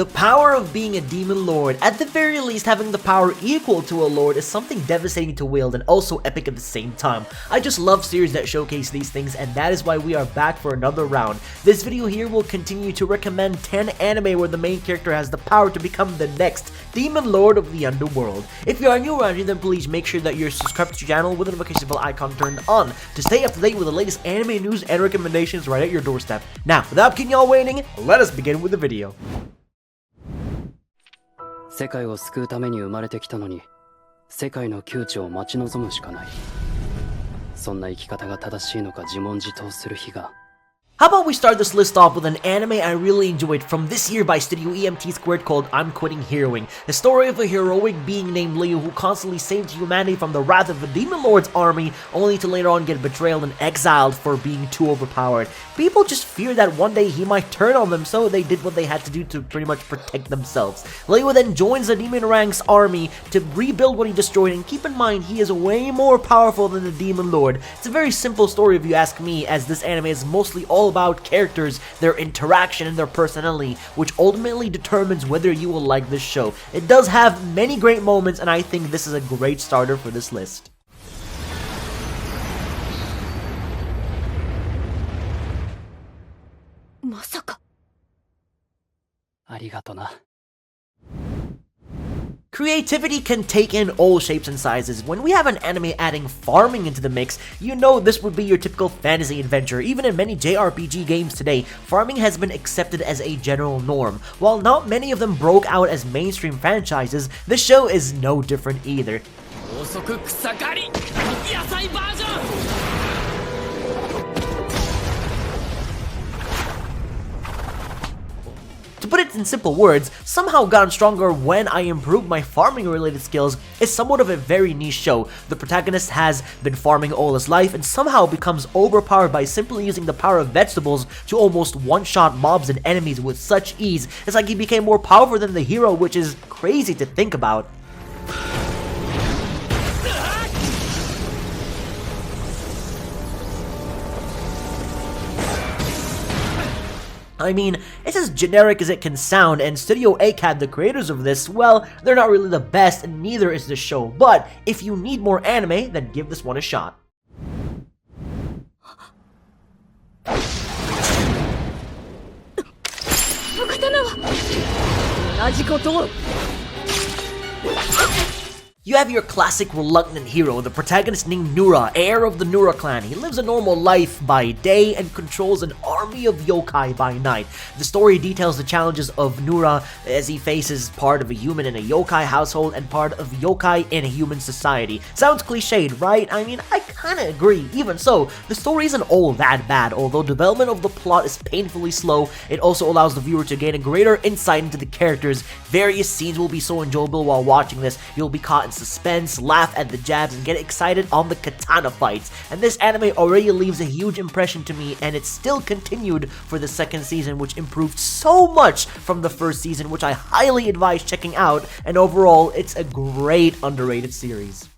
The power of being a demon lord, at the very least having the power equal to a lord, is something devastating to wield and also epic at the same time. I just love series that showcase these things, and that is why we are back for another round. This video here will continue to recommend 10 anime where the main character has the power to become the next demon lord of the underworld. If you are new around here, then please make sure that you're subscribed to the channel with the notification bell icon turned on to stay up to date with the latest anime news and recommendations right at your doorstep. Now, without keeping y'all waiting, let us begin with the video. 世界を救うために生まれてきたのに、世界の窮地を待ち望むしかない。そんな生き方が正しいのか自問自答する日が。 How about we start this list off with an anime I really enjoyed from this year by Studio EMT² called I'm Quitting Heroing. The story of a heroic being named Leo who constantly saved humanity from the wrath of the Demon Lord's army, only to later on get betrayed and exiled for being too overpowered. People just feared that one day he might turn on them, so they did what they had to do to pretty much protect themselves. Leo then joins the Demon Rank's army to rebuild what he destroyed, and keep in mind he is way more powerful than the Demon Lord. It's a very simple story if you ask me, as this anime is mostly all about characters, their interaction, and their personality, which ultimately determines whether you will like this show. It does have many great moments, and I think this is a great starter for this list. まさか。ありがとな。 Creativity can take in all shapes and sizes. When we have an anime adding farming into the mix, you know this would be your typical fantasy adventure. Even in many JRPG games today, farming has been accepted as a general norm. While not many of them broke out as mainstream franchises, this show is no different either. To put it in simple words, somehow gotten stronger when I improved my farming related skills is somewhat of a very niche show. The protagonist has been farming all his life and somehow becomes overpowered by simply using the power of vegetables to almost one-shot mobs and enemies with such ease. It's like he became more powerful than the hero, which is crazy to think about. I mean, it's as generic as it can sound, and Studio Hakkenden, the creators of this, well, they're not really the best, and neither is the show, but if you need more anime, then give this one a shot. You have your classic reluctant hero, the protagonist named Nura, heir of the Nura clan. He lives a normal life by day and controls an army of yokai by night. The story details the challenges of Nura as he faces part of a human in a yokai household and part of yokai in a human society. Sounds cliched, right? I mean, I kinda agree. Even so, the story isn't all that bad. Although development of the plot is painfully slow, it also allows the viewer to gain a greater insight into the characters. Various scenes will be so enjoyable while watching this. You'll be caught in suspense, laugh at the jabs, and get excited on the katana fights. And this anime already leaves a huge impression to me, and it still continued for the second season, which improved so much from the first season, which I highly advise checking out. And overall, it's a great underrated series.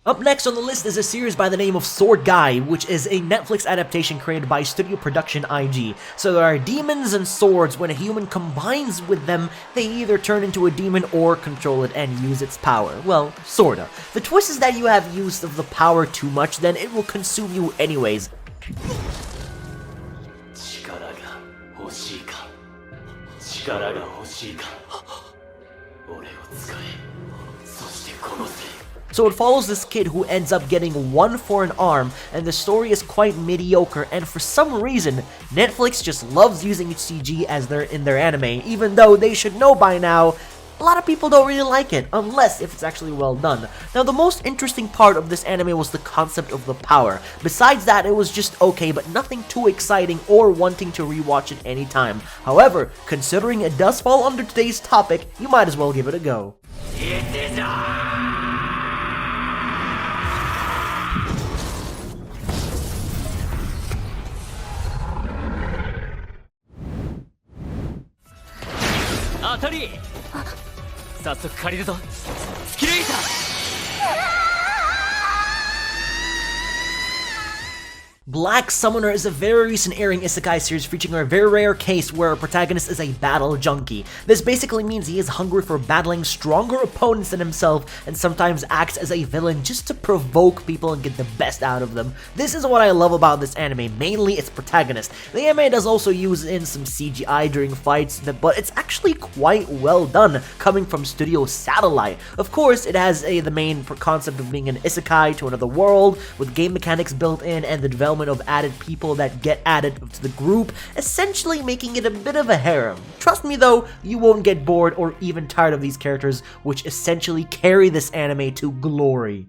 Up next on the list is a series by the name of Sword Gai, which is a Netflix adaptation created by Studio Production IG. So there are demons and swords. When a human combines with them, they either turn into a demon or control it and use its power. Well, sorta. The twist is that you have used of the power too much, then it will consume you anyways. So it follows this kid who ends up getting one for an arm, and the story is quite mediocre, and for some reason, Netflix just loves using CG as in their anime, even though they should know by now, a lot of people don't really like it, unless if it's actually well done. Now, the most interesting part of this anime was the concept of the power. Besides that, it was just okay, but nothing too exciting or wanting to rewatch it anytime. However, considering it does fall under today's topic, you might as well give it a go. It is on! 当たり早速借りるぞスキルイーター Black Summoner is a very recent airing isekai series featuring a very rare case where a protagonist is a battle junkie. This basically means he is hungry for battling stronger opponents than himself and sometimes acts as a villain just to provoke people and get the best out of them. This is what I love about this anime, mainly its protagonist. The anime does also use in some CGI during fights, but it's actually quite well done, coming from Studio Satellite. Of course, it has the main concept of being an isekai to another world, with game mechanics built in and the development of added people that get added to the group, essentially making it a bit of a harem. Trust me though, you won't get bored or even tired of these characters, which essentially carry this anime to glory.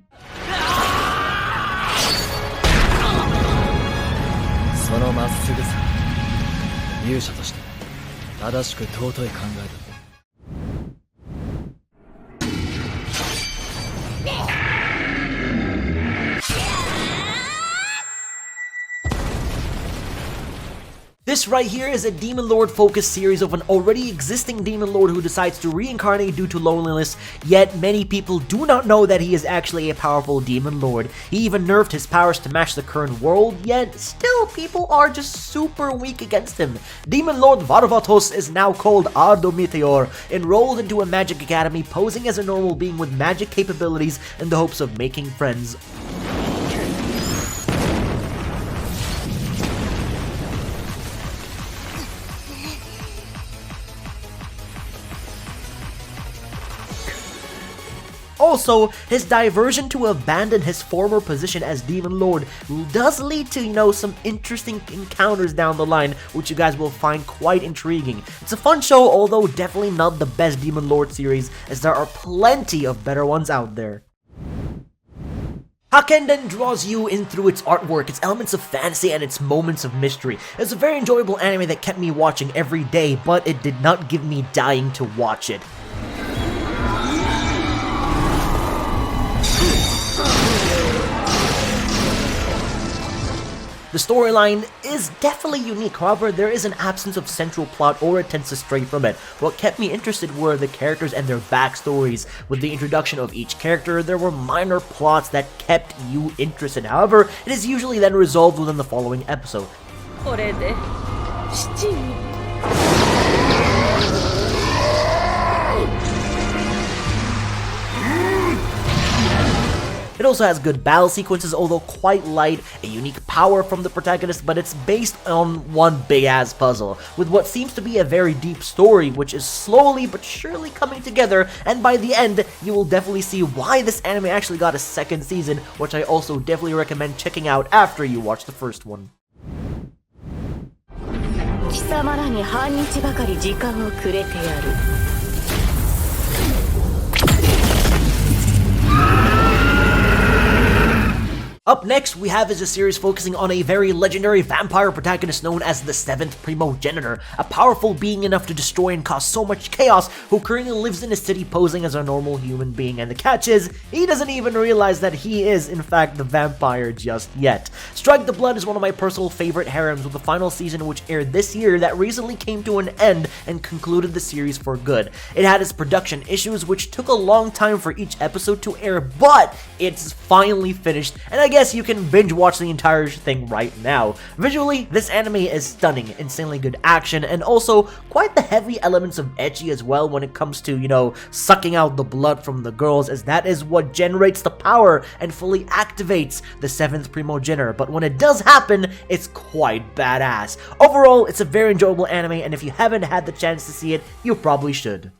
そのまっすぐさ、勇者として正しく尊い考えだ。 This right here is a Demon Lord focused series of an already existing Demon Lord who decides to reincarnate due to loneliness, yet many people do not know that he is actually a powerful Demon Lord. He even nerfed his powers to match the current world, yet still people are just super weak against him. Demon Lord Varvatos is now called Ardo Meteor, enrolled into a magic academy, posing as a normal being with magic capabilities in the hopes of making friends. Also, his diversion to abandon his former position as Demon Lord does lead to, some interesting encounters down the line, which you guys will find quite intriguing. It's a fun show, although definitely not the best Demon Lord series, as there are plenty of better ones out there. Hakkenden draws you in through its artwork, its elements of fantasy, and its moments of mystery. It's a very enjoyable anime that kept me watching every day, but it did not give me dying to watch it. The storyline is definitely unique, however, there is an absence of central plot or it tends to stray from it. What kept me interested were the characters and their backstories. With the introduction of each character, there were minor plots that kept you interested. However, it is usually then resolved within the following episode. It also has good battle sequences, although quite light, a unique power from the protagonist, but it's based on one big-ass puzzle, with what seems to be a very deep story, which is slowly but surely coming together, and by the end, you will definitely see why this anime actually got a second season, which I also definitely recommend checking out after you watch the first one. Up next, we have is a series focusing on a very legendary vampire protagonist known as the 7th Primogenitor, a powerful being enough to destroy and cause so much chaos, who currently lives in a city posing as a normal human being, and the catch is, he doesn't even realize that he is in fact the vampire just yet. Strike the Blood is one of my personal favorite harems, with the final season which aired this year that recently came to an end and concluded the series for good. It had its production issues which took a long time for each episode to air, but it's finally finished, and I guess you can binge watch the entire thing right now. Visually, this anime is stunning, insanely good action, and also quite the heavy elements of ecchi as well when it comes to, sucking out the blood from the girls, as that is what generates the power and fully activates the 7th Primogenitor, but when it does happen, it's quite badass. Overall, it's a very enjoyable anime, and if you haven't had the chance to see it, you probably should.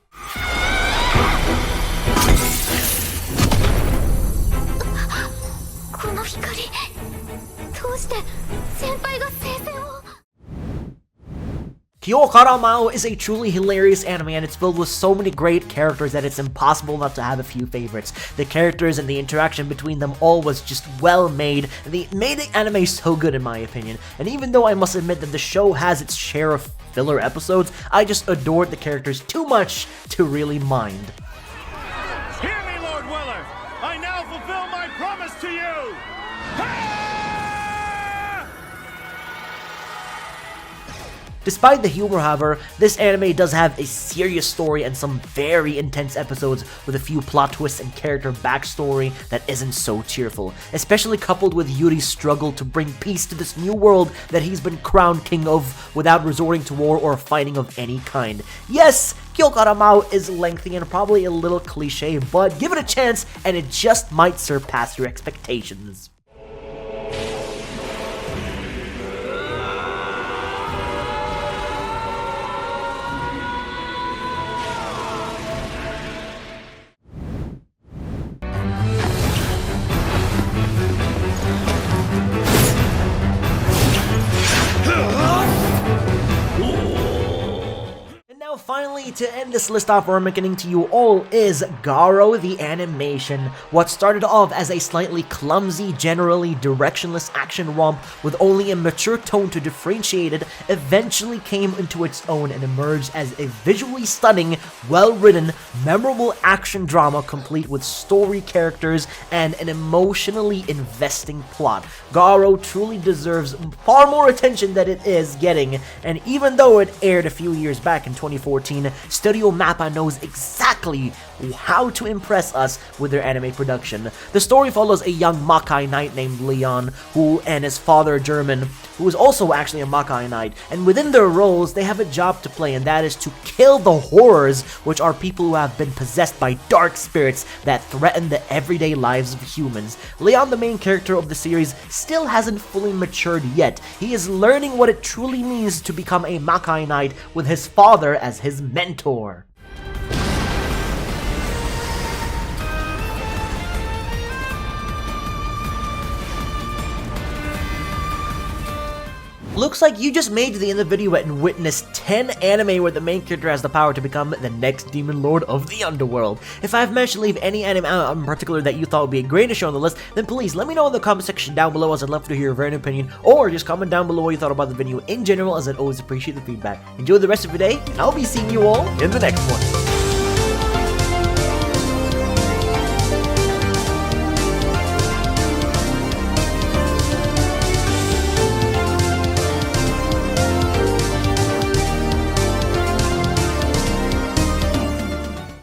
Maou is a truly hilarious anime, and it's filled with so many great characters that it's impossible not to have a few favorites. The characters and the interaction between them all was just well made, and they made the anime so good in my opinion. And even though I must admit that the show has its share of filler episodes, I just adored the characters too much to really mind. Hear me, Lord Weller! I now fulfill my promise to you! Despite the humor, however, this anime does have a serious story and some very intense episodes with a few plot twists and character backstory that isn't so cheerful, especially coupled with Yuri's struggle to bring peace to this new world that he's been crowned king of without resorting to war or fighting of any kind. Yes, Kyokara Maou is lengthy and probably a little cliche, but give it a chance and it just might surpass your expectations. Finally, to end this list off, we're recommending to you all is Garo The Animation. What started off as a slightly clumsy, generally directionless action romp with only a mature tone to differentiate it, eventually came into its own and emerged as a visually stunning, well-written, memorable action drama complete with story, characters, and an emotionally investing plot. Garo truly deserves far more attention than it is getting, and even though it aired a few years back in 2014, Studio Mappa knows exactly how to impress us with their anime production. The story follows a young Makai knight named Leon, who and his father German, who is also actually a Makai knight, and within their roles they have a job to play, and that is to kill the horrors, which are people who have been possessed by dark spirits that threaten the everyday lives of humans. Leon, the main character of the series, still hasn't fully matured yet. He is learning what it truly means to become a Makai knight with his father as his mentor. Looks like you just made to the end of the video and witnessed 10 anime where the main character has the power to become the next demon lord of the underworld. If I've managed to leave any anime out in particular that you thought would be a great to show on the list, then please let me know in the comment section down below, as I'd love to hear your very opinion, or just comment down below what you thought about the video in general, as I'd always appreciate the feedback. Enjoy the rest of your day, and I'll be seeing you all in the next one.